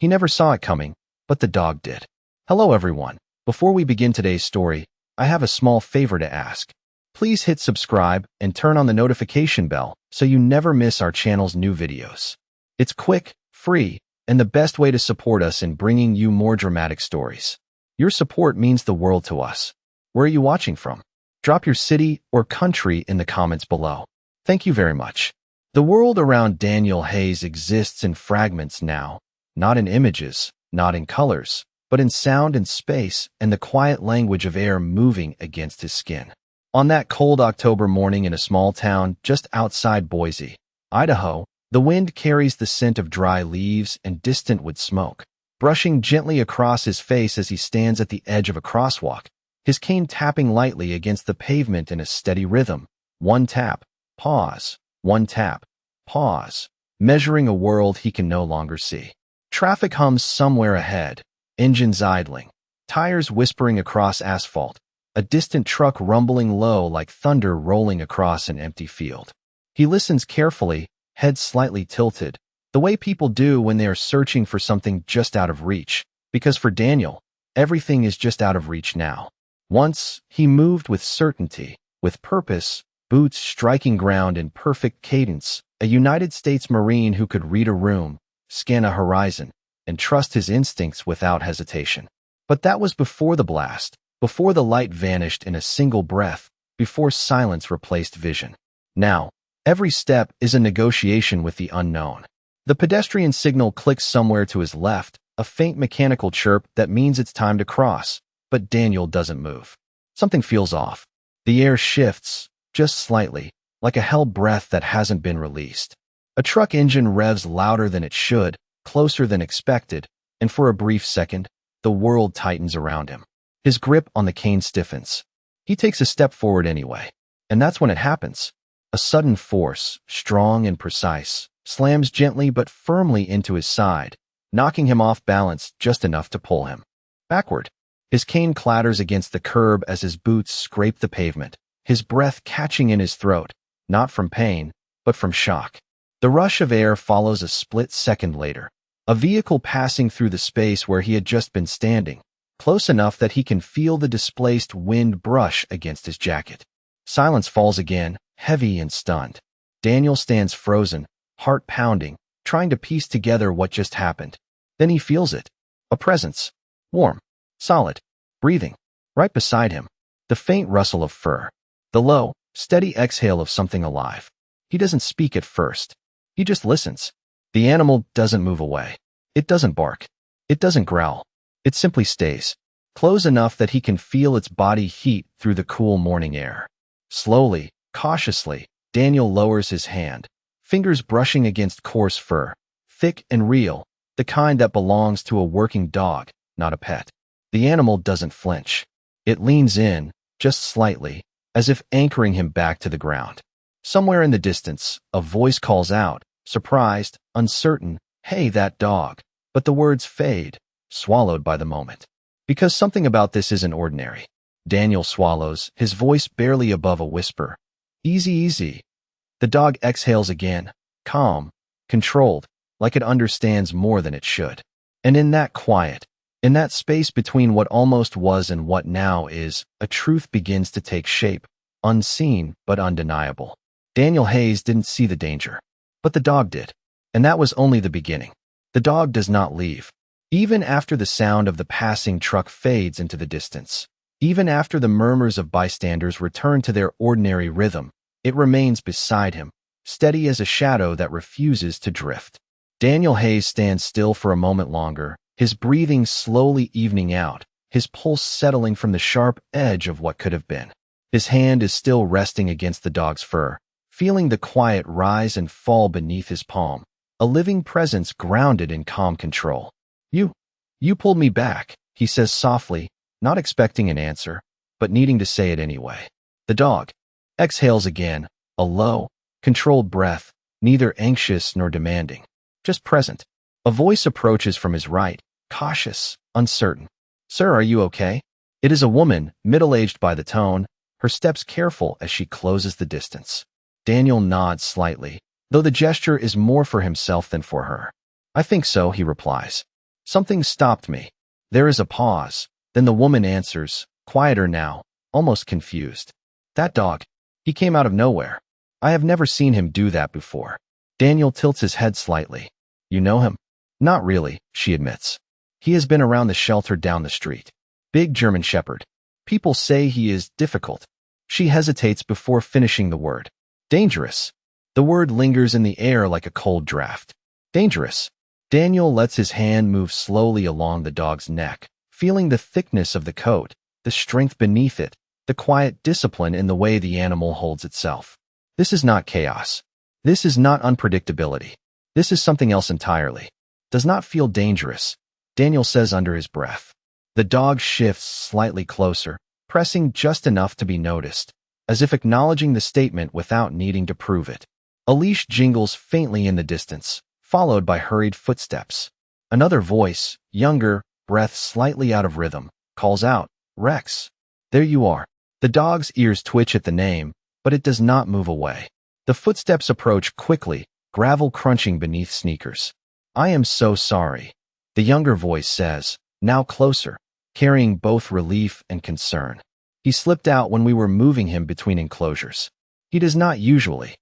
He never saw it coming, but the dog did. Hello everyone. Before we begin today's story, I have a small favor to ask. Please hit subscribe and turn on the notification bell so you never miss our channel's new videos. It's quick, free, and the best way to support us in bringing you more dramatic stories. Your support means the world to us. Where are you watching from? Drop your city or country in the comments below. Thank you very much. The world around Daniel Hayes exists in fragments now, not in images, not in colors, but in sound and space and the quiet language of air moving against his skin. On that cold October morning in a small town just outside Boise, Idaho, the wind carries the scent of dry leaves and distant wood smoke, brushing gently across his face as he stands at the edge of a crosswalk, his cane tapping lightly against the pavement in a steady rhythm. One tap, pause, one tap, pause, measuring a world he can no longer see. Traffic hums somewhere ahead, engines idling, tires whispering across asphalt, a distant truck rumbling low like thunder rolling across an empty field. He listens carefully, head slightly tilted, the way people do when they are searching for something just out of reach, because for Daniel, everything is just out of reach now. Once, he moved with certainty, with purpose, boots striking ground in perfect cadence, a United States Marine who could read a room, scan a horizon, and trust his instincts without hesitation. But that was before the blast, before the light vanished in a single breath, before silence replaced vision. Now, every step is a negotiation with the unknown. The pedestrian signal clicks somewhere to his left, a faint mechanical chirp that means it's time to cross, but Daniel doesn't move. Something feels off. The air shifts, just slightly, like a held breath that hasn't been released. A truck engine revs louder than it should, closer than expected, and for a brief second, the world tightens around him. His grip on the cane stiffens. He takes a step forward anyway, and that's when it happens. A sudden force, strong and precise, slams gently but firmly into his side, knocking him off balance just enough to pull him backward. His cane clatters against the curb as his boots scrape the pavement, his breath catching in his throat, not from pain, but from shock. The rush of air follows a split second later, a vehicle passing through the space where he had just been standing, close enough that he can feel the displaced wind brush against his jacket. Silence falls again, heavy and stunned. Daniel stands frozen, heart pounding, trying to piece together what just happened. Then he feels it. A presence. Warm. Solid. Breathing. Right beside him. The faint rustle of fur. The low, steady exhale of something alive. He doesn't speak at first. He just listens. The animal doesn't move away. It doesn't bark. It doesn't growl. It simply stays, close enough that he can feel its body heat through the cool morning air. Slowly, cautiously, Daniel lowers his hand, fingers brushing against coarse fur, thick and real, the kind that belongs to a working dog, not a pet. The animal doesn't flinch. It leans in, just slightly, as if anchoring him back to the ground. Somewhere in the distance, a voice calls out, surprised, uncertain, "Hey, that dog." But the words fade, swallowed by the moment. Because something about this isn't ordinary. Daniel swallows, his voice barely above a whisper. "Easy, easy." The dog exhales again, calm, controlled, like it understands more than it should. And in that quiet, in that space between what almost was and what now is, a truth begins to take shape, unseen but undeniable. Daniel Hayes didn't see the danger, but the dog did. And that was only the beginning. The dog does not leave. Even after the sound of the passing truck fades into the distance, even after the murmurs of bystanders return to their ordinary rhythm, it remains beside him, steady as a shadow that refuses to drift. Daniel Hayes stands still for a moment longer, his breathing slowly evening out, his pulse settling from the sharp edge of what could have been. His hand is still resting against the dog's fur, feeling the quiet rise and fall beneath his palm, a living presence grounded in calm control. You pulled me back," he says softly, not expecting an answer, but needing to say it anyway. The dog exhales again, a low, controlled breath, neither anxious nor demanding, just present. A voice approaches from his right, cautious, uncertain. "Sir, are you okay?" It is a woman, middle-aged by the tone, her steps careful as she closes the distance. Daniel nods slightly, though the gesture is more for himself than for her. "I think so," he replies. Something stopped me. There is a pause. Then the woman answers, quieter now, almost confused. That dog. He came out of nowhere. I have never seen him do that before. Daniel tilts his head slightly. You know him? Not really, she admits. He has been around the shelter down the street. Big German Shepherd. People say he is difficult. She hesitates before finishing the word. Dangerous. The word lingers in the air like a cold draft. Dangerous. Daniel lets his hand move slowly along the dog's neck, feeling the thickness of the coat, the strength beneath it, the quiet discipline in the way the animal holds itself. This is not chaos. This is not unpredictability. This is something else entirely. Does not feel dangerous, Daniel says under his breath. The dog shifts slightly closer, pressing just enough to be noticed, as if acknowledging the statement without needing to prove it. A leash jingles faintly in the distance, followed by hurried footsteps. Another voice, younger, breath slightly out of rhythm, calls out, Rex. There you are. The dog's ears twitch at the name, but it does not move away. The footsteps approach quickly, gravel crunching beneath sneakers. I am so sorry, the younger voice says, now closer, carrying both relief and concern. He slipped out when we were moving him between enclosures. He does not usually.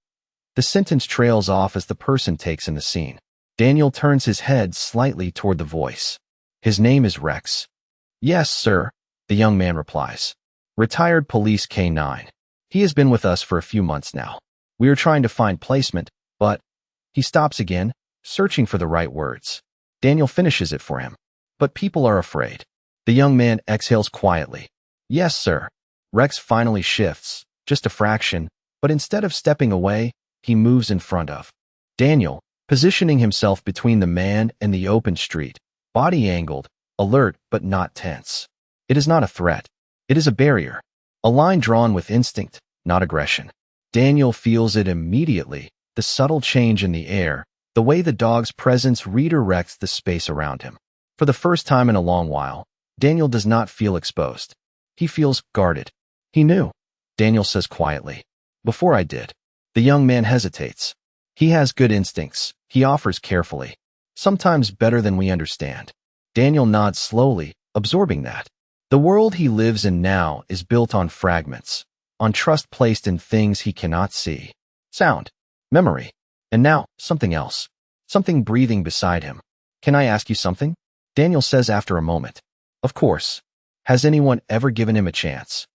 The sentence trails off as the person takes in the scene. Daniel turns his head slightly toward the voice. His name is Rex. Yes, sir, the young man replies. Retired police K9. He has been with us for a few months now. We are trying to find placement, but... He stops again, searching for the right words. Daniel finishes it for him. But people are afraid. The young man exhales quietly. Yes, sir. Rex finally shifts, just a fraction, but instead of stepping away, he moves in front of Daniel, positioning himself between the man and the open street, body angled, alert but not tense. It is not a threat. It is a barrier. A line drawn with instinct, not aggression. Daniel feels it immediately, the subtle change in the air, the way the dog's presence redirects the space around him. For the first time in a long while, Daniel does not feel exposed. He feels guarded. He knew, Daniel says quietly. Before I did. The young man hesitates. He has good instincts, he offers carefully. Sometimes better than we understand. Daniel nods slowly, absorbing that. The world he lives in now is built on fragments, on trust placed in things he cannot see. Sound, memory, and now something else. Something breathing beside him. Can I ask you something? Daniel says after a moment. Of course. Has anyone ever given him a chance?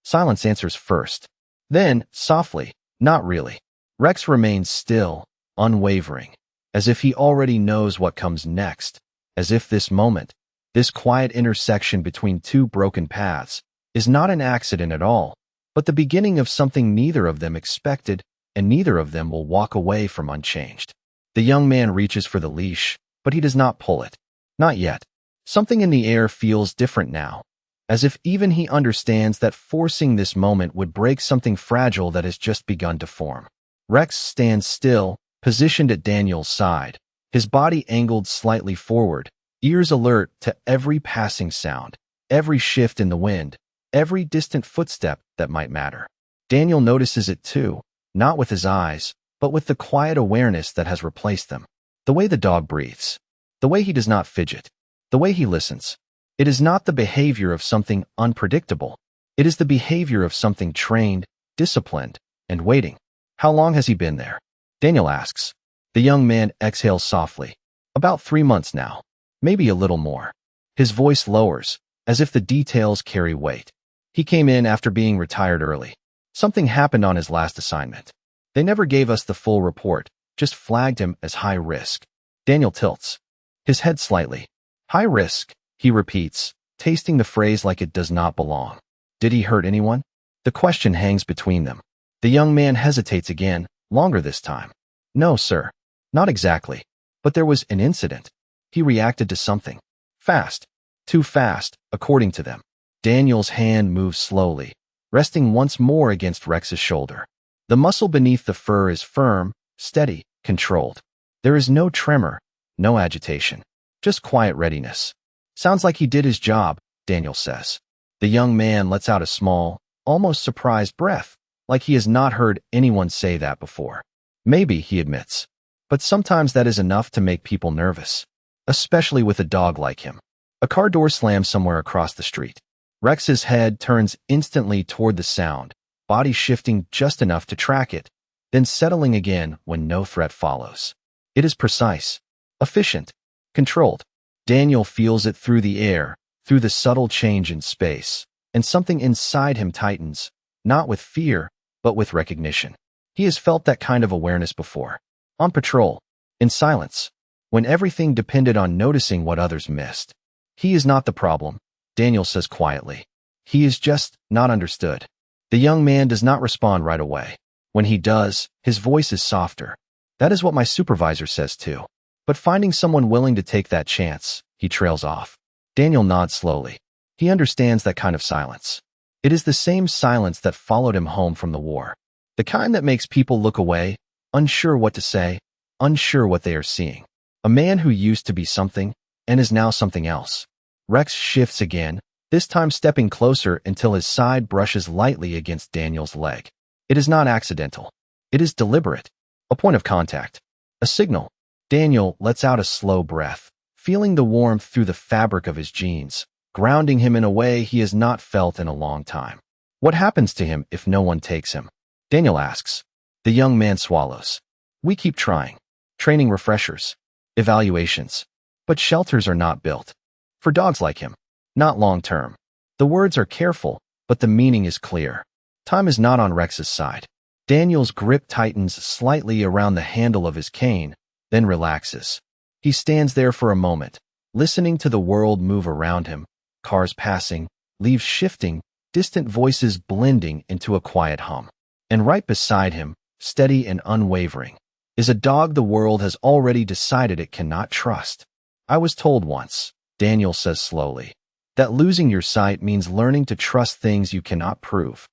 Silence answers first. Then, softly, not really. Rex remains still, unwavering, as if he already knows what comes next, as if this moment, this quiet intersection between two broken paths, is not an accident at all, but the beginning of something neither of them expected, and neither of them will walk away from unchanged. The young man reaches for the leash, but he does not pull it. Not yet. Something in the air feels different now, as if even he understands that forcing this moment would break something fragile that has just begun to form. Rex stands still, positioned at Daniel's side, his body angled slightly forward, ears alert to every passing sound, every shift in the wind, every distant footstep that might matter. Daniel notices it too, not with his eyes, but with the quiet awareness that has replaced them. The way the dog breathes, the way he does not fidget, the way he listens. It is not the behavior of something unpredictable. It is the behavior of something trained, disciplined, and waiting. How long has he been there? Daniel asks. The young man exhales softly. About 3 months now. Maybe a little more. His voice lowers, as if the details carry weight. He came in after being retired early. Something happened on his last assignment. They never gave us the full report, just flagged him as high risk. Daniel tilts his head slightly. High risk, he repeats, tasting the phrase like it does not belong. Did he hurt anyone? The question hangs between them. The young man hesitates again, longer this time. No, sir. Not exactly. But there was an incident. He reacted to something. Fast. Too fast, according to them. Daniel's hand moves slowly, resting once more against Rex's shoulder. The muscle beneath the fur is firm, steady, controlled. There is no tremor, no agitation. Just quiet readiness. Sounds like he did his job, Daniel says. The young man lets out a small, almost surprised breath, like he has not heard anyone say that before. Maybe, he admits. But sometimes that is enough to make people nervous. especially with a dog like him. A car door slams somewhere across the street. Rex's head turns instantly toward the sound, body shifting just enough to track it, then settling again when no threat follows. It is precise, efficient, controlled. Daniel feels it through the air, through the subtle change in space, and something inside him tightens, not with fear, but with recognition. He has felt that kind of awareness before. On patrol, in silence, when everything depended on noticing what others missed. He is not the problem, Daniel says quietly. He is just not understood. The young man does not respond right away. When he does, his voice is softer. That is what my supervisor says too. But finding someone willing to take that chance, he trails off. Daniel nods slowly. He understands that kind of silence. It is the same silence that followed him home from the war. The kind that makes people look away, unsure what to say, unsure what they are seeing. A man who used to be something, and is now something else. Rex shifts again, this time stepping closer until his side brushes lightly against Daniel's leg. It is not accidental. It is deliberate. A point of contact. A signal. Daniel lets out a slow breath, feeling the warmth through the fabric of his jeans, grounding him in a way he has not felt in a long time. What happens to him if no one takes him? Daniel asks. The young man swallows. We keep trying. Training refreshers. Evaluations. But shelters are not built for dogs like him. Not long term. The words are careful, but the meaning is clear. Time is not on Rex's side. Daniel's grip tightens slightly around the handle of his cane, then relaxes. He stands there for a moment, listening to the world move around him, cars passing, leaves shifting, distant voices blending into a quiet hum. And right beside him, steady and unwavering, is a dog the world has already decided it cannot trust. I was told once, Daniel says slowly, that losing your sight means learning to trust things you cannot prove.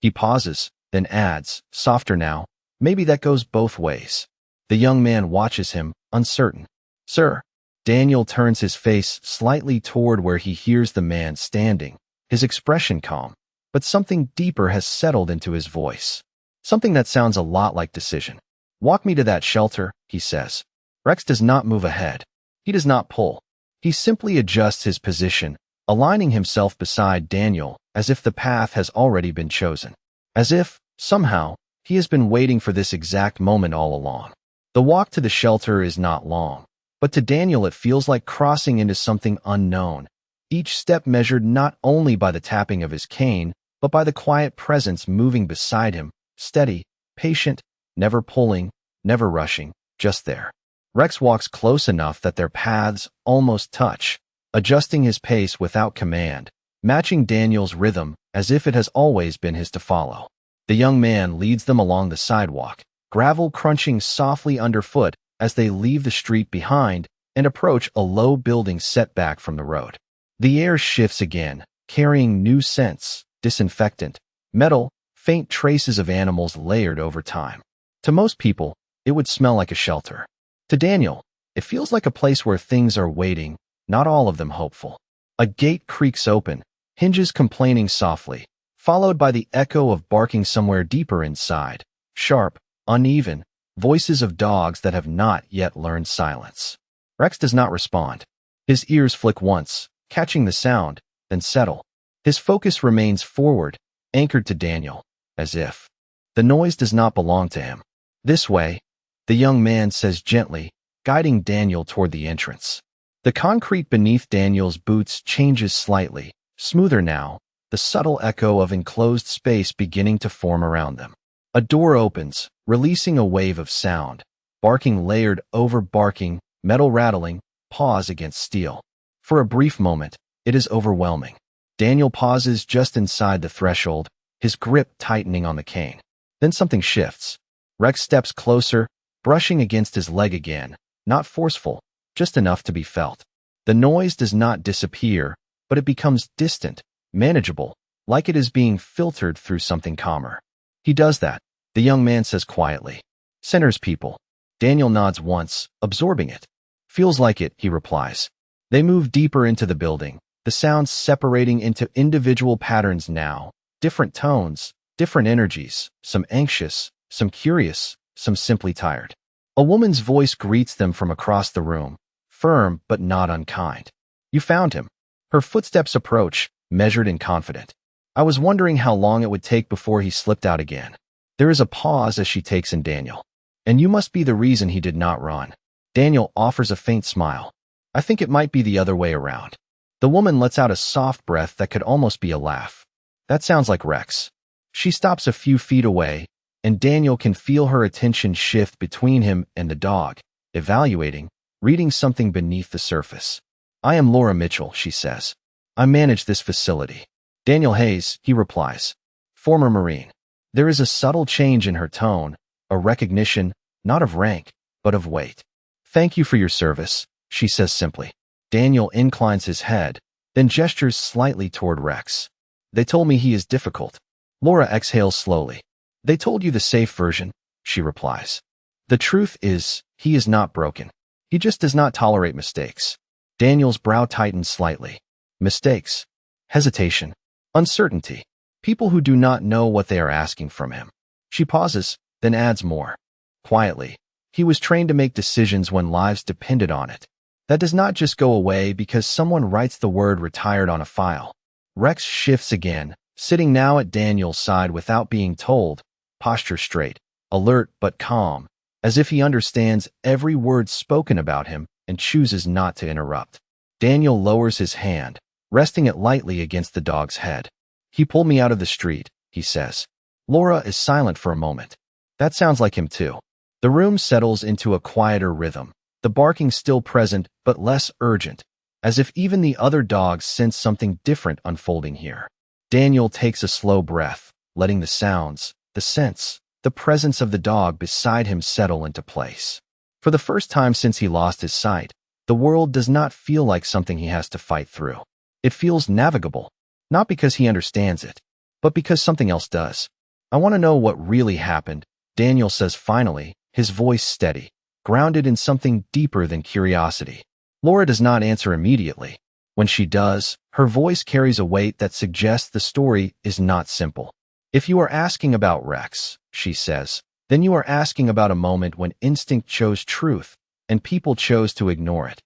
He pauses, then adds, softer now, maybe that goes both ways. The young man watches him, uncertain. Sir. Daniel turns his face slightly toward where he hears the man standing, his expression calm, but something deeper has settled into his voice. Something that sounds a lot like decision. Walk me to that shelter, he says. Rex does not move ahead. He does not pull. He simply adjusts his position, aligning himself beside Daniel as if the path has already been chosen. As if, somehow, he has been waiting for this exact moment all along. The walk to the shelter is not long, but to Daniel it feels like crossing into something unknown, each step measured not only by the tapping of his cane, but by the quiet presence moving beside him, steady, patient, never pulling, never rushing, just there. Rex walks close enough that their paths almost touch, adjusting his pace without command, matching Daniel's rhythm as if it has always been his to follow. The young man leads them along the sidewalk, gravel crunching softly underfoot as they leave the street behind and approach a low building set back from the road. The air shifts again, carrying new scents, disinfectant, metal, faint traces of animals layered over time. To most people, it would smell like a shelter. To Daniel, it feels like a place where things are waiting, not all of them hopeful. A gate creaks open, hinges complaining softly, followed by the echo of barking somewhere deeper inside, sharp, uneven, voices of dogs that have not yet learned silence. Rex does not respond. His ears flick once, catching the sound, then settle. His focus remains forward, anchored to Daniel, as if the noise does not belong to him. This way, the young man says gently, guiding Daniel toward the entrance. The concrete beneath Daniel's boots changes slightly, smoother now, the subtle echo of enclosed space beginning to form around them. A door opens, releasing a wave of sound, barking layered over barking, metal rattling, paws against steel. For a brief moment, it is overwhelming. Daniel pauses just inside the threshold, his grip tightening on the cane. Then something shifts. Rex steps closer, brushing against his leg again, not forceful, just enough to be felt. The noise does not disappear, but it becomes distant, manageable, like it is being filtered through something calmer. He does that, the young man says quietly. Centers people. Daniel nods once, absorbing it. Feels like it, he replies. They move deeper into the building, the sounds separating into individual patterns now, different tones, different energies, some anxious, some curious, some simply tired. A woman's voice greets them from across the room, firm but not unkind. You found him. Her footsteps approach, measured and confident. I was wondering how long it would take before he slipped out again. There is a pause as she takes in Daniel. And you must be the reason he did not run. Daniel offers a faint smile. I think it might be the other way around. The woman lets out a soft breath that could almost be a laugh. That sounds like Rex. She stops a few feet away, and Daniel can feel her attention shift between him and the dog, evaluating, reading something beneath the surface. I am Laura Mitchell, she says. I manage this facility. Daniel Hayes, he replies. Former Marine. There is a subtle change in her tone, a recognition, not of rank, but of weight. Thank you for your service, she says simply. Daniel inclines his head, then gestures slightly toward Rex. They told me he is difficult. Laura exhales slowly. They told you the safe version, she replies. The truth is, he is not broken. He just does not tolerate mistakes. Daniel's brow tightens slightly. Mistakes. Hesitation. Uncertainty. People who do not know what they are asking from him. She pauses, then adds more. Quietly. He was trained to make decisions when lives depended on it. That does not just go away because someone writes the word retired on a file. Rex shifts again, sitting now at Daniel's side without being told, posture straight, alert but calm, as if he understands every word spoken about him and chooses not to interrupt. Daniel lowers his hand, resting it lightly against the dog's head. He pulled me out of the street, he says. Laura is silent for a moment. That sounds like him too. The room settles into a quieter rhythm, the barking still present but less urgent, as if even the other dogs sense something different unfolding here. Daniel takes a slow breath, letting the sounds, the sense, the presence of the dog beside him settle into place. For the first time since he lost his sight, the world does not feel like something he has to fight through. It feels navigable, not because he understands it, but because something else does. I want to know what really happened, Daniel says finally, his voice steady, grounded in something deeper than curiosity. Laura does not answer immediately. When she does, her voice carries a weight that suggests the story is not simple. If you are asking about Rex, she says, then you are asking about a moment when instinct chose truth and people chose to ignore it.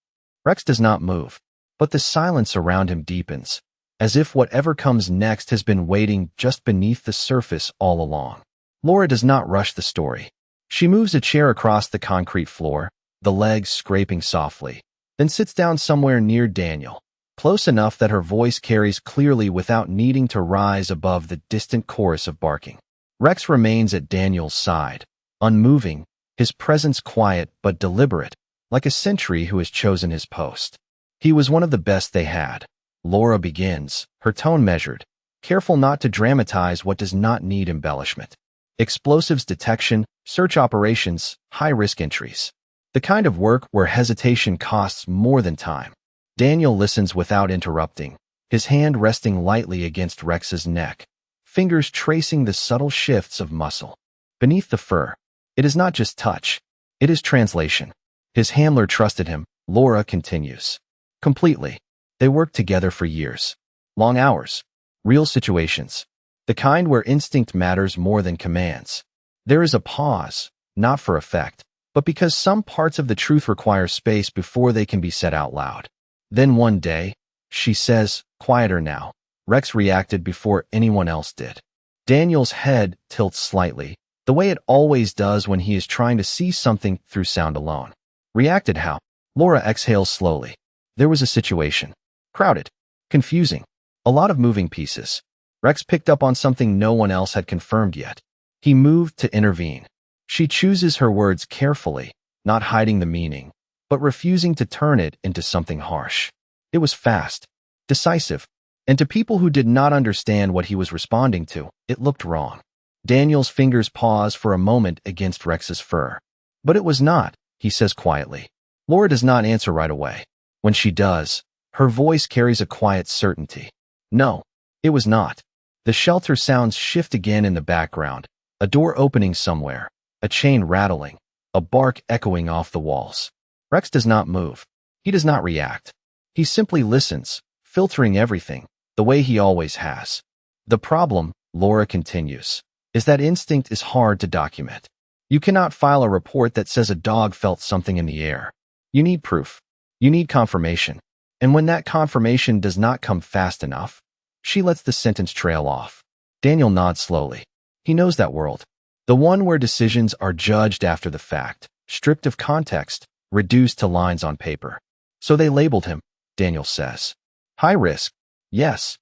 Rex does not move, but the silence around him deepens, as if whatever comes next has been waiting just beneath the surface all along. Laura does not rush the story. She moves a chair across the concrete floor, the legs scraping softly, then sits down somewhere near Daniel, close enough that her voice carries clearly without needing to rise above the distant chorus of barking. Rex remains at Daniel's side, unmoving, his presence quiet but deliberate, like a sentry who has chosen his post. He was one of the best they had. Laura begins, her tone measured, careful not to dramatize what does not need embellishment. Explosives detection, search operations, high-risk entries. The kind of work where hesitation costs more than time. Daniel listens without interrupting, his hand resting lightly against Rex's neck, fingers tracing the subtle shifts of muscle. Beneath the fur, it is not just touch, it is translation. His handler trusted him, Laura continues. Completely. They worked together for years. Long hours. Real situations. The kind where instinct matters more than commands. There is a pause, not for effect, but because some parts of the truth require space before they can be said out loud. Then one day, she says, quieter now, Rex reacted before anyone else did. Daniel's head tilts slightly, the way it always does when he is trying to see something through sound alone. Reacted how? Laura exhales slowly. There was a situation. Crowded. Confusing. A lot of moving pieces. Rex picked up on something no one else had confirmed yet. He moved to intervene. She chooses her words carefully, not hiding the meaning, but refusing to turn it into something harsh. It was fast, decisive, and to people who did not understand what he was responding to, it looked wrong. Daniel's fingers pause for a moment against Rex's fur. But it was not, he says quietly. Laura does not answer right away. When she does, her voice carries a quiet certainty. No, it was not. The shelter sounds shift again in the background, a door opening somewhere, a chain rattling, a bark echoing off the walls. Rex does not move. He does not react. He simply listens, filtering everything, the way he always has. The problem, Laura continues, is that instinct is hard to document. You cannot file a report that says a dog felt something in the air. You need proof. You need confirmation. And when that confirmation does not come fast enough, she lets the sentence trail off. Daniel nods slowly. He knows that world. The one where decisions are judged after the fact, stripped of context, reduced to lines on paper. So they labeled him, Daniel says. High risk. Yes.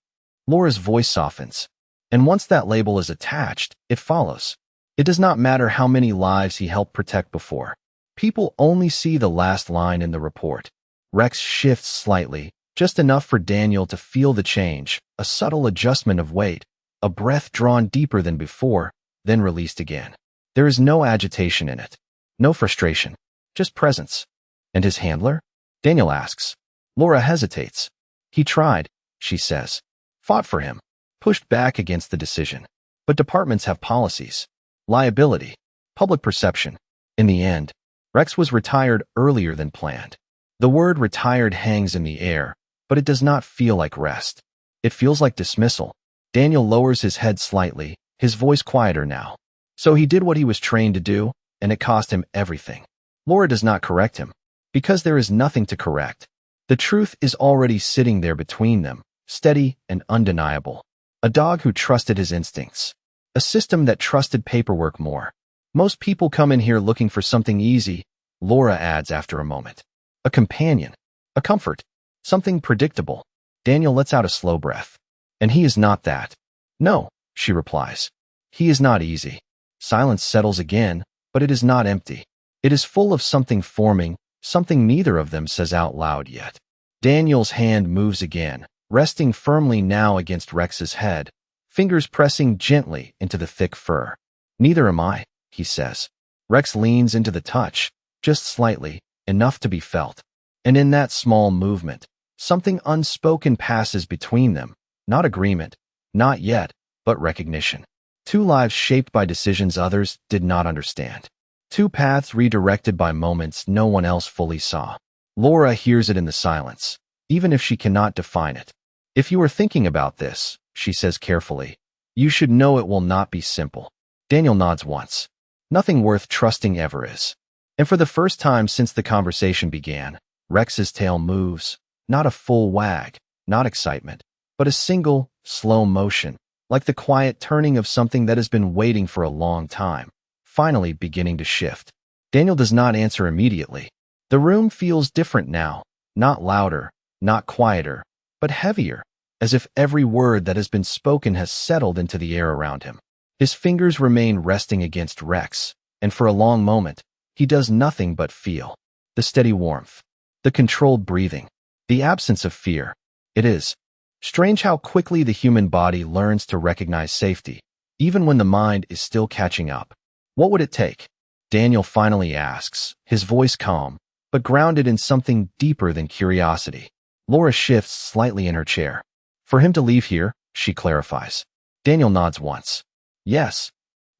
Laura's voice softens. And once that label is attached, it follows. It does not matter how many lives he helped protect before. People only see the last line in the report. Rex shifts slightly, just enough for Daniel to feel the change, a subtle adjustment of weight, a breath drawn deeper than before, then released again. There is no agitation in it. No frustration. Just presence. And his handler? Daniel asks. Laura hesitates. He tried, she says. Fought for him. Pushed back against the decision. But departments have policies. Liability. Public perception. In the end, Rex was retired earlier than planned. The word retired hangs in the air, but it does not feel like rest. It feels like dismissal. Daniel lowers his head slightly, his voice quieter now. So he did what he was trained to do, and it cost him everything. Laura does not correct him, because there is nothing to correct. The truth is already sitting there between them, steady and undeniable. A dog who trusted his instincts. A system that trusted paperwork more. Most people come in here looking for something easy, Laura adds after a moment. A companion. A comfort. Something predictable. Daniel lets out a slow breath. And he is not that. No, she replies. He is not easy. Silence settles again, but it is not empty. It is full of something forming, something neither of them says out loud yet. Daniel's hand moves again, resting firmly now against Rex's head, fingers pressing gently into the thick fur. Neither am I, he says. Rex leans into the touch, just slightly, enough to be felt. And in that small movement, something unspoken passes between them. Not agreement, not yet, but recognition. Two lives shaped by decisions others did not understand. Two paths redirected by moments no one else fully saw. Laura hears it in the silence, even if she cannot define it. If you are thinking about this, she says carefully, you should know it will not be simple. Daniel nods once. Nothing worth trusting ever is. And for the first time since the conversation began, Rex's tail moves, not a full wag, not excitement, but a single, slow motion, like the quiet turning of something that has been waiting for a long time, finally beginning to shift. Daniel does not answer immediately. The room feels different now, not louder, not quieter, but heavier, as if every word that has been spoken has settled into the air around him. His fingers remain resting against Rex, and for a long moment, he does nothing but feel. The steady warmth, the controlled breathing, the absence of fear. It is strange how quickly the human body learns to recognize safety, even when the mind is still catching up. What would it take? Daniel finally asks, his voice calm, but grounded in something deeper than curiosity. Laura shifts slightly in her chair. For him to leave here, she clarifies. Daniel nods once. Yes.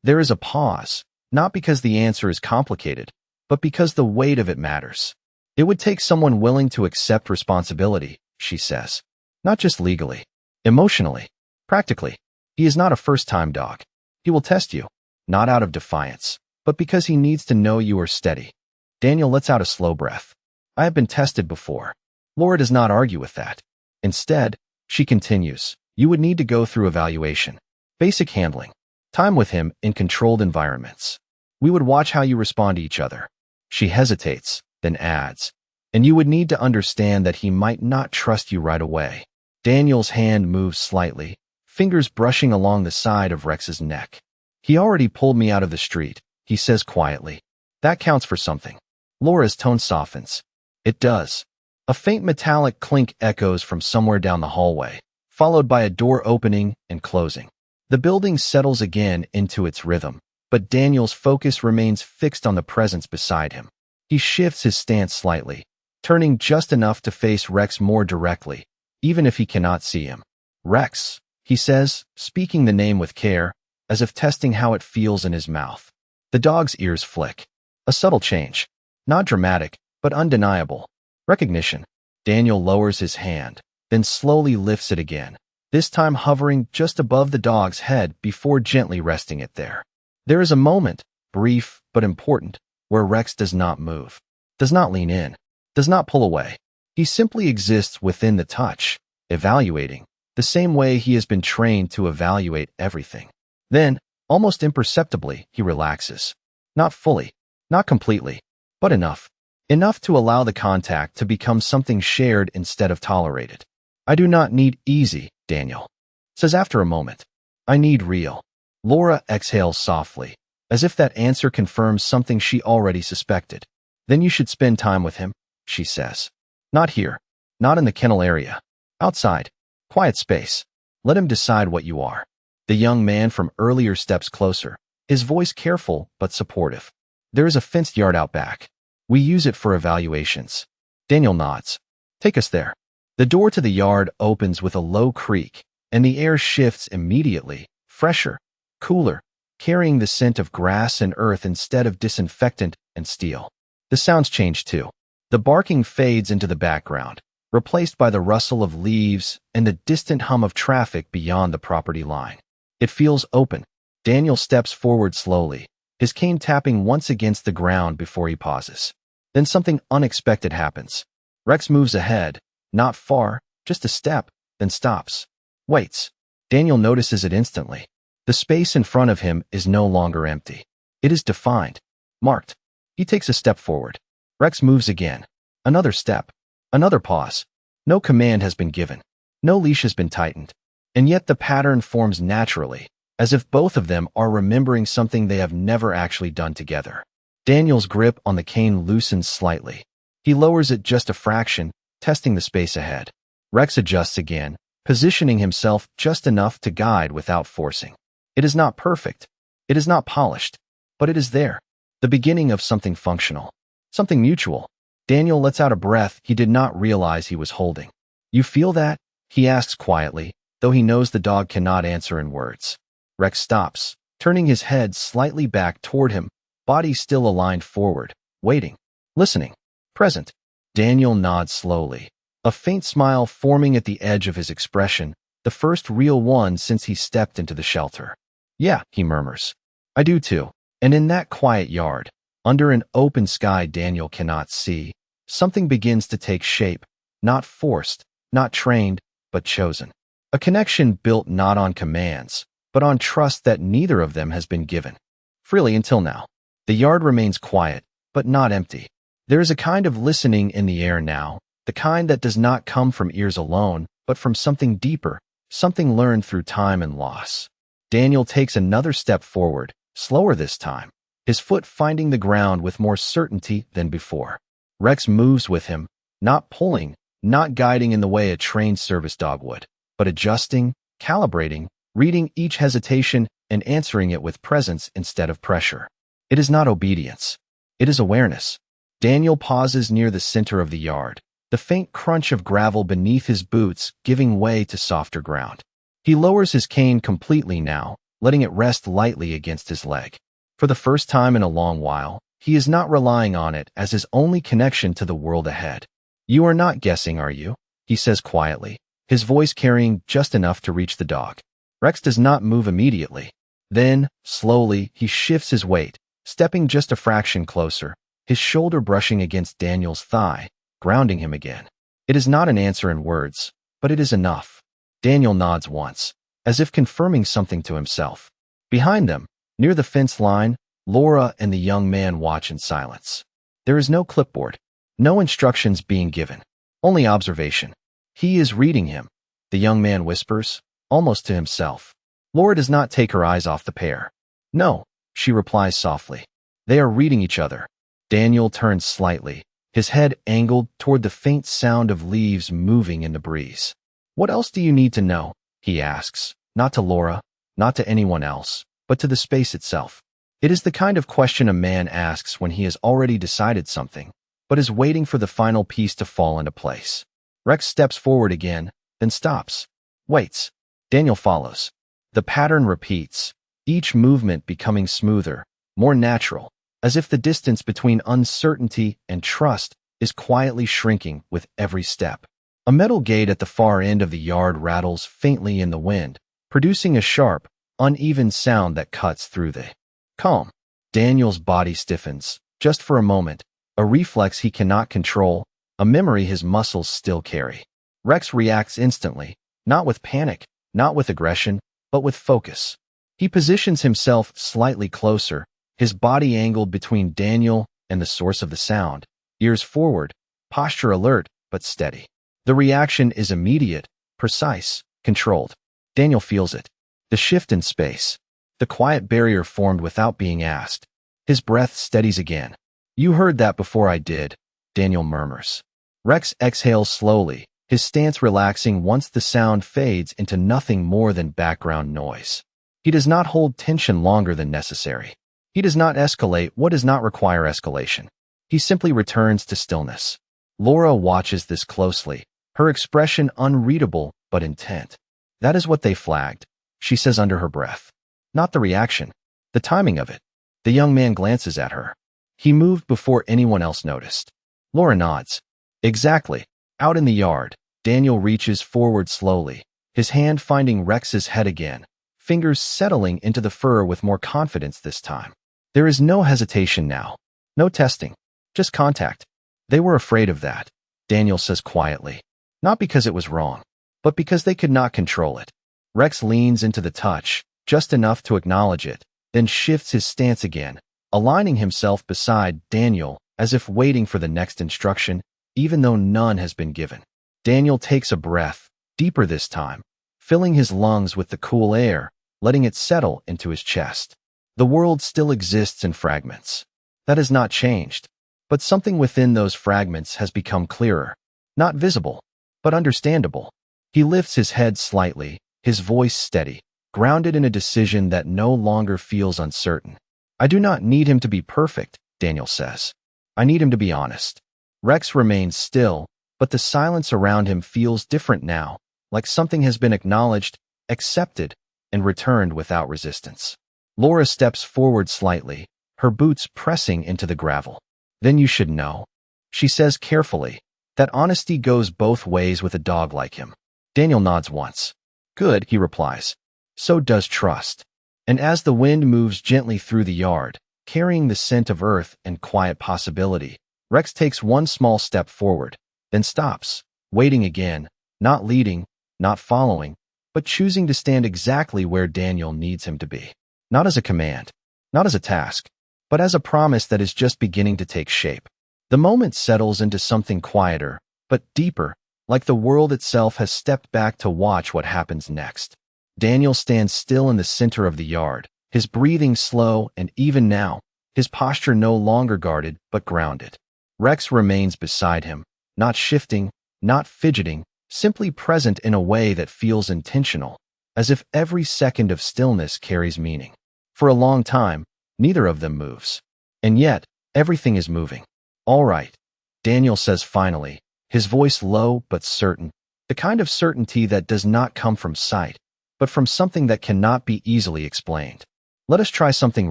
There is a pause, not because the answer is complicated, but because the weight of it matters. It would take someone willing to accept responsibility, she says. Not just legally, emotionally, practically. He is not a first-time dog. He will test you, not out of defiance, but because he needs to know you are steady. Daniel lets out a slow breath. I have been tested before. Laura does not argue with that. Instead, she continues, you would need to go through evaluation, basic handling, time with him in controlled environments. We would watch how you respond to each other. She hesitates, then adds, and you would need to understand that he might not trust you right away. Daniel's hand moves slightly, fingers brushing along the side of Rex's neck. He already pulled me out of the street, he says quietly. That counts for something. Laura's tone softens. It does. A faint metallic clink echoes from somewhere down the hallway, followed by a door opening and closing. The building settles again into its rhythm, but Daniel's focus remains fixed on the presence beside him. He shifts his stance slightly, turning just enough to face Rex more directly, even if he cannot see him. Rex, he says, speaking the name with care, as if testing how it feels in his mouth. The dog's ears flick. A subtle change. Not dramatic, but undeniable. Recognition. Daniel lowers his hand, then slowly lifts it again, this time hovering just above the dog's head before gently resting it there. There is a moment, brief but important, where Rex does not move, does not lean in, does not pull away. He simply exists within the touch, evaluating, the same way he has been trained to evaluate everything. Then, almost imperceptibly, he relaxes. Not fully, not completely, but enough. Enough to allow the contact to become something shared instead of tolerated. I do not need easy, Daniel says after a moment. I need real. Laura exhales softly, as if that answer confirms something she already suspected. Then you should spend time with him, she says. Not here. Not in the kennel area. Outside. Quiet space. Let him decide what you are. The young man from earlier steps closer, his voice careful but supportive. There is a fenced yard out back. We use it for evaluations. Daniel nods. Take us there. The door to the yard opens with a low creak, and the air shifts immediately, fresher, cooler, carrying the scent of grass and earth instead of disinfectant and steel. The sounds change too. The barking fades into the background, replaced by the rustle of leaves and the distant hum of traffic beyond the property line. It feels open. Daniel steps forward slowly, his cane tapping once against the ground before he pauses. Then something unexpected happens. Rex moves ahead, not far, just a step, then stops. Waits. Daniel notices it instantly. The space in front of him is no longer empty. It is defined, marked. He takes a step forward. Rex moves again. Another step. Another pause. No command has been given. No leash has been tightened. And yet the pattern forms naturally, as if both of them are remembering something they have never actually done together. Daniel's grip on the cane loosens slightly. He lowers it just a fraction, testing the space ahead. Rex adjusts again, positioning himself just enough to guide without forcing. It is not perfect. It is not polished. But it is there. The beginning of something functional. Something mutual. Daniel lets out a breath he did not realize he was holding. You feel that? He asks quietly, though he knows the dog cannot answer in words. Rex stops, turning his head slightly back toward him, body still aligned forward, waiting, listening, present. Daniel nods slowly, a faint smile forming at the edge of his expression, the first real one since he stepped into the shelter. Yeah, he murmurs. I do too. And in that quiet yard, under an open sky Daniel cannot see, something begins to take shape, not forced, not trained, but chosen. A connection built not on commands, but on trust that neither of them has been given. Freely until now. The yard remains quiet, but not empty. There is a kind of listening in the air now, the kind that does not come from ears alone, but from something deeper, something learned through time and loss. Daniel takes another step forward, slower this time, his foot finding the ground with more certainty than before. Rex moves with him, not pulling, not guiding in the way a trained service dog would, but adjusting, calibrating, reading each hesitation and answering it with presence instead of pressure. It is not obedience. It is awareness. Daniel pauses near the center of the yard, the faint crunch of gravel beneath his boots giving way to softer ground. He lowers his cane completely now, letting it rest lightly against his leg. For the first time in a long while, he is not relying on it as his only connection to the world ahead. You are not guessing, are you? He says quietly, his voice carrying just enough to reach the dog. Rex does not move immediately. Then, slowly, he shifts his weight, stepping just a fraction closer, his shoulder brushing against Daniel's thigh, grounding him again. It is not an answer in words, but it is enough. Daniel nods once, as if confirming something to himself. Behind them, near the fence line, Laura and the young man watch in silence. There is no clipboard, no instructions being given, only observation. He is reading him, the young man whispers, almost to himself. Laura does not take her eyes off the pair. No, she replies softly. They are reading each other. Daniel turns slightly, his head angled toward the faint sound of leaves moving in the breeze. What else do you need to know? He asks, not to Laura, not to anyone else, but to the space itself. It is the kind of question a man asks when he has already decided something, but is waiting for the final piece to fall into place. Rex steps forward again, then stops. Waits. Daniel follows. The pattern repeats, each movement becoming smoother, more natural, as if the distance between uncertainty and trust is quietly shrinking with every step. A metal gate at the far end of the yard rattles faintly in the wind, producing a sharp, uneven sound that cuts through the calm. Daniel's body stiffens, just for a moment, a reflex he cannot control, a memory his muscles still carry. Rex reacts instantly, not with panic, not with aggression, but with focus. He positions himself slightly closer, his body angled between Daniel and the source of the sound, ears forward, posture alert but steady. The reaction is immediate, precise, controlled. Daniel feels it. The shift in space. The quiet barrier formed without being asked. His breath steadies again. "You heard that before I did," Daniel murmurs. Rex exhales slowly, his stance relaxing once the sound fades into nothing more than background noise. He does not hold tension longer than necessary. He does not escalate what does not require escalation. He simply returns to stillness. Laura watches this closely, her expression unreadable but intent. "That is what they flagged," she says under her breath. "Not the reaction, the timing of it." The young man glances at her. He moved before anyone else noticed. Laura nods. "Exactly." Out in the yard, Daniel reaches forward slowly, his hand finding Rex's head again, fingers settling into the fur with more confidence this time. There is no hesitation now. No testing. Just contact. "They were afraid of that," Daniel says quietly. Not because it was wrong, but because they could not control it. Rex leans into the touch, just enough to acknowledge it, then shifts his stance again, aligning himself beside Daniel as if waiting for the next instruction, even though none has been given. Daniel takes a breath, deeper this time, filling his lungs with the cool air, letting it settle into his chest. The world still exists in fragments. That has not changed, but something within those fragments has become clearer, not visible, but understandable. He lifts his head slightly, his voice steady, grounded in a decision that no longer feels uncertain. "I do not need him to be perfect," Daniel says. "I need him to be honest." Rex remains still, but the silence around him feels different now, like something has been acknowledged, accepted, and returned without resistance. Laura steps forward slightly, her boots pressing into the gravel. "Then you should know," she says carefully, "that honesty goes both ways with a dog like him." Daniel nods once. "Good," he replies. "So does trust." And as the wind moves gently through the yard, carrying the scent of earth and quiet possibility, Rex takes one small step forward, then stops, waiting again, not leading, not following, but choosing to stand exactly where Daniel needs him to be. Not as a command, not as a task, but as a promise that is just beginning to take shape. The moment settles into something quieter, but deeper, like the world itself has stepped back to watch what happens next. Daniel stands still in the center of the yard, his breathing slow, and even now, his posture no longer guarded but grounded. Rex remains beside him, not shifting, not fidgeting, simply present in a way that feels intentional, as if every second of stillness carries meaning. For a long time, neither of them moves. And yet, everything is moving. "All right," Daniel says finally, his voice low but certain, the kind of certainty that does not come from sight, but from something that cannot be easily explained. "Let us try something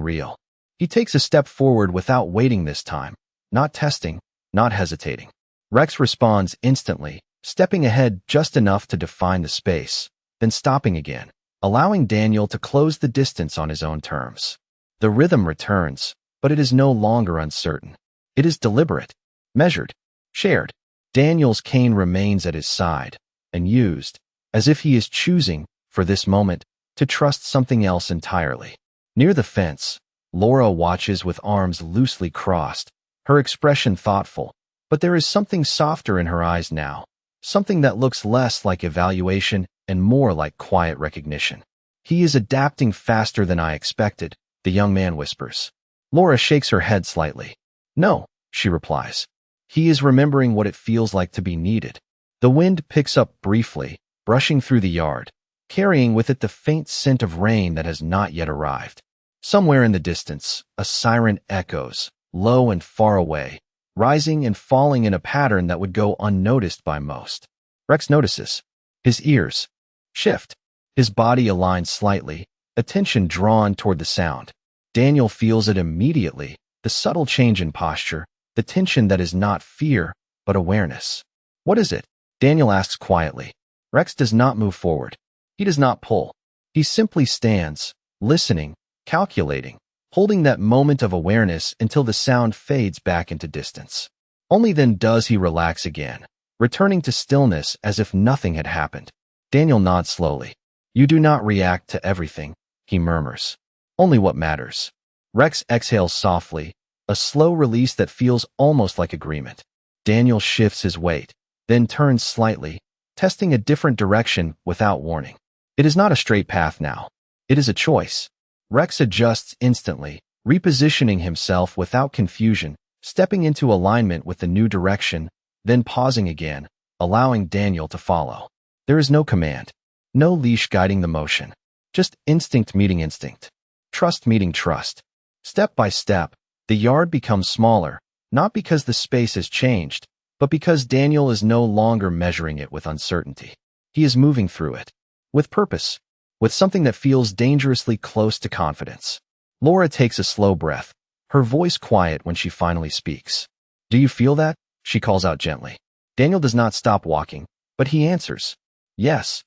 real." He takes a step forward without waiting this time, not testing, not hesitating. Rex responds instantly, stepping ahead just enough to define the space, then stopping again, allowing Daniel to close the distance on his own terms. The rhythm returns, but it is no longer uncertain. It is deliberate, measured, shared. Daniel's cane remains at his side, and used, as if he is choosing, for this moment, to trust something else entirely. Near the fence, Laura watches with arms loosely crossed, her expression thoughtful, but there is something softer in her eyes now, something that looks less like evaluation and more like quiet recognition. "He is adapting faster than I expected," the young man whispers. Laura shakes her head slightly. "No," she replies. "He is remembering what it feels like to be needed." The wind picks up briefly, brushing through the yard, carrying with it the faint scent of rain that has not yet arrived. Somewhere in the distance, a siren echoes, low and far away, rising and falling in a pattern that would go unnoticed by most. Rex notices. His ears shift. His body aligns slightly, attention drawn toward the sound. Daniel feels it immediately, the subtle change in posture, the tension that is not fear, but awareness. "What is it?" Daniel asks quietly. Rex does not move forward. He does not pull. He simply stands, listening, calculating, holding that moment of awareness until the sound fades back into distance. Only then does he relax again, returning to stillness as if nothing had happened. Daniel nods slowly. You do not react to everything, he murmurs. Only what matters. Rex exhales softly, a slow release that feels almost like agreement. Daniel shifts his weight, then turns slightly, testing a different direction without warning. It is not a straight path now. It is a choice. Rex adjusts instantly, repositioning himself without confusion, stepping into alignment with the new direction, then pausing again, allowing Daniel to follow. There is no command, no leash guiding the motion, just instinct meeting instinct, trust meeting trust. Step by step, the yard becomes smaller, not because the space has changed, but because Daniel is no longer measuring it with uncertainty. He is moving through it, with purpose, with something that feels dangerously close to confidence. Laura takes a slow breath, her voice quiet when she finally speaks. Do you feel that? She calls out gently. Daniel does not stop walking, but he answers. Yes.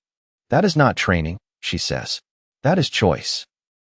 That is not training, she says. That is choice.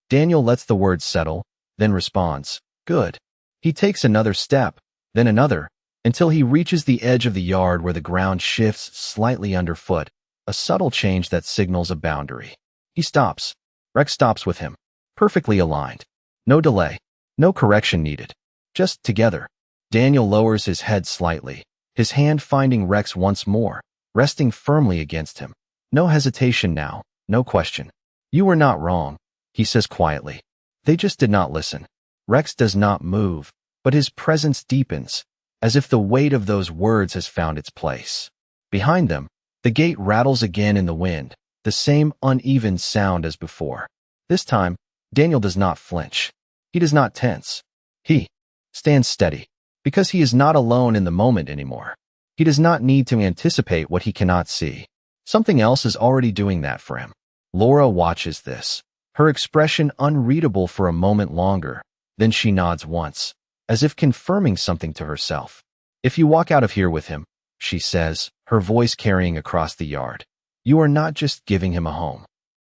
Daniel lets the words settle, then responds, good. He takes another step, then another, until he reaches the edge of the yard where the ground shifts slightly underfoot, a subtle change that signals a boundary. He stops. Rex stops with him, perfectly aligned. No delay, no correction needed. Just together. Daniel lowers his head slightly, his hand finding Rex once more, resting firmly against him. No hesitation now, no question. You were not wrong, he says quietly. They just did not listen. Rex does not move, but his presence deepens, as if the weight of those words has found its place. Behind them, the gate rattles again in the wind, the same uneven sound as before. This time, Daniel does not flinch. He does not tense. He stands steady, because he is not alone in the moment anymore. He does not need to anticipate what he cannot see. Something else is already doing that for him. Laura watches this, her expression unreadable for a moment longer. Then she nods once, as if confirming something to herself. If you walk out of here with him, she says, her voice carrying across the yard, you are not just giving him a home.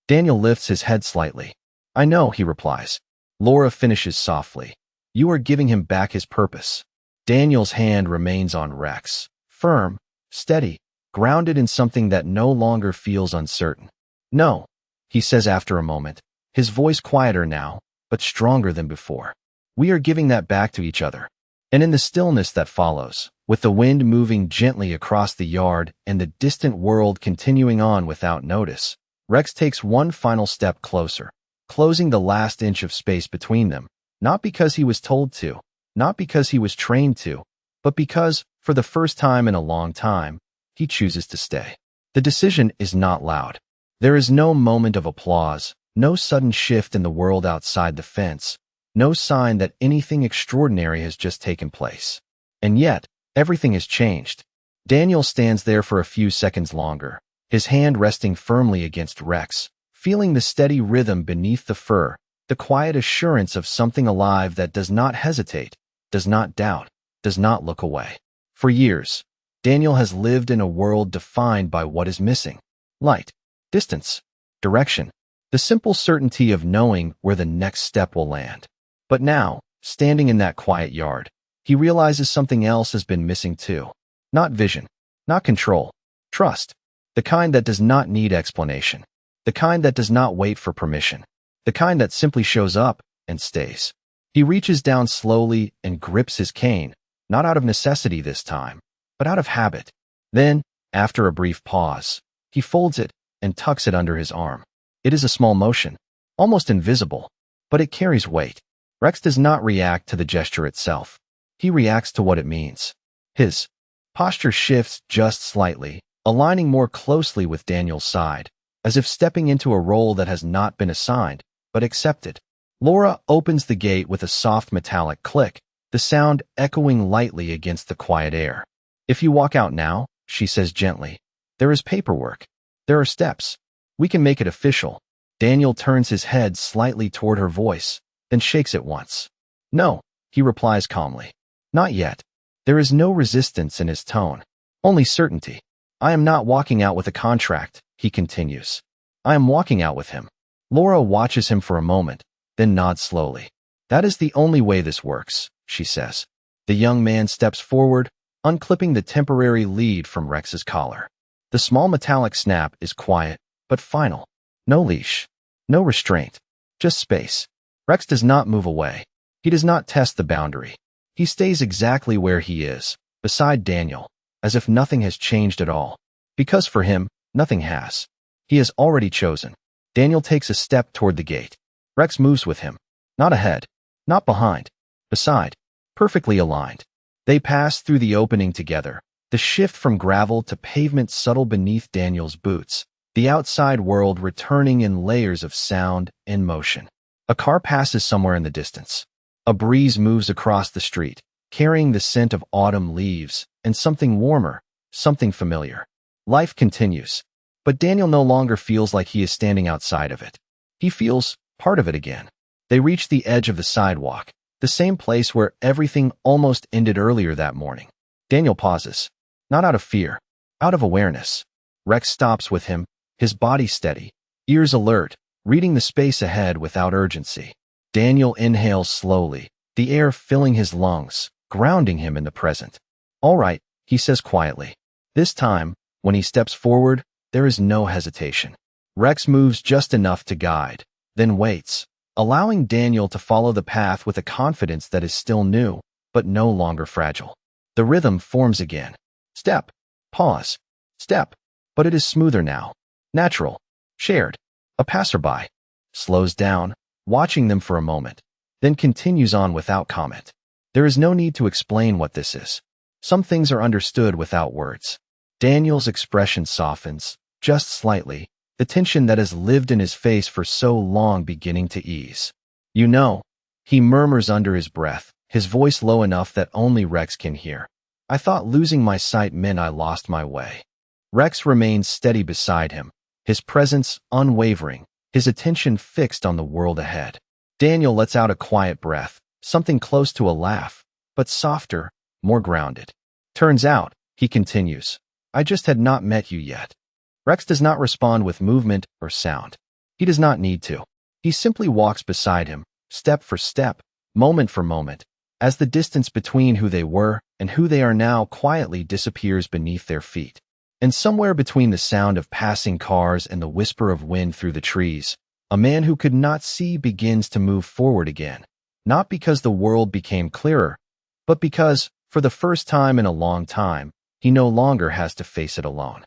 Daniel lifts his head slightly. I know, he replies. Laura finishes softly. You are giving him back his purpose. Daniel's hand remains on Rex, firm, steady, grounded in something that no longer feels uncertain. No, he says after a moment, his voice quieter now, but stronger than before. We are giving that back to each other. And in the stillness that follows, with the wind moving gently across the yard and the distant world continuing on without notice, Rex takes one final step closer, closing the last inch of space between them, not because he was told to, not because he was trained to, but because, for the first time in a long time, he chooses to stay. The decision is not loud. There is no moment of applause, no sudden shift in the world outside the fence, no sign that anything extraordinary has just taken place. And yet, everything has changed. Daniel stands there for a few seconds longer, his hand resting firmly against Rex, feeling the steady rhythm beneath the fur, the quiet assurance of something alive that does not hesitate, does not doubt, does not look away. For years, Daniel has lived in a world defined by what is missing: light, distance, direction, the simple certainty of knowing where the next step will land. But now, standing in that quiet yard, he realizes something else has been missing too. Not vision, not control, trust, the kind that does not need explanation, the kind that does not wait for permission, the kind that simply shows up and stays. He reaches down slowly and grips his cane, not out of necessity this time, but out of habit. Then, after a brief pause, he folds it and tucks it under his arm. It is a small motion, almost invisible, but it carries weight. Rex does not react to the gesture itself. He reacts to what it means. His posture shifts just slightly, aligning more closely with Daniel's side, as if stepping into a role that has not been assigned, but accepted. Laura opens the gate with a soft metallic click, the sound echoing lightly against the quiet air. If you walk out now, she says gently, there is paperwork. There are steps. We can make it official. Daniel turns his head slightly toward her voice, then shakes it once. No, he replies calmly. Not yet. There is no resistance in his tone, only certainty. I am not walking out with a contract, he continues. I am walking out with him. Laura watches him for a moment, then nods slowly. That is the only way this works, she says. The young man steps forward, unclipping the temporary lead from Rex's collar. The small metallic snap is quiet, but final. No leash. No restraint. Just space. Rex does not move away. He does not test the boundary. He stays exactly where he is, beside Daniel, as if nothing has changed at all. Because for him, nothing has. He has already chosen. Daniel takes a step toward the gate. Rex moves with him. Not ahead. Not behind. Beside. Perfectly aligned. They pass through the opening together. The shift from gravel to pavement subtle beneath Daniel's boots. The outside world returning in layers of sound and motion. A car passes somewhere in the distance. A breeze moves across the street, carrying the scent of autumn leaves and something warmer, something familiar. Life continues. But Daniel no longer feels like he is standing outside of it. He feels part of it again. They reach the edge of the sidewalk, the same place where everything almost ended earlier that morning. Daniel pauses, not out of fear, out of awareness. Rex stops with him, his body steady, ears alert, reading the space ahead without urgency. Daniel inhales slowly, the air filling his lungs, grounding him in the present. All right, he says quietly. This time, when he steps forward, there is no hesitation. Rex moves just enough to guide, then waits, allowing Daniel to follow the path with a confidence that is still new, but no longer fragile. The rhythm forms again. Step, pause, step, but it is smoother now. Natural, shared. A passerby slows down, watching them for a moment, then continues on without comment. There is no need to explain what this is. Some things are understood without words. Daniel's expression softens, just slightly, the tension that has lived in his face for so long beginning to ease. You know, he murmurs under his breath, his voice low enough that only Rex can hear. I thought losing my sight meant I lost my way. Rex remains steady beside him, his presence unwavering, his attention fixed on the world ahead. Daniel lets out a quiet breath, something close to a laugh, but softer, more grounded. Turns out, he continues, I just had not met you yet. Rex does not respond with movement or sound. He does not need to. He simply walks beside him, step for step, moment for moment, as the distance between who they were and who they are now quietly disappears beneath their feet. And somewhere between the sound of passing cars and the whisper of wind through the trees, a man who could not see begins to move forward again, not because the world became clearer, but because, for the first time in a long time, he no longer has to face it alone.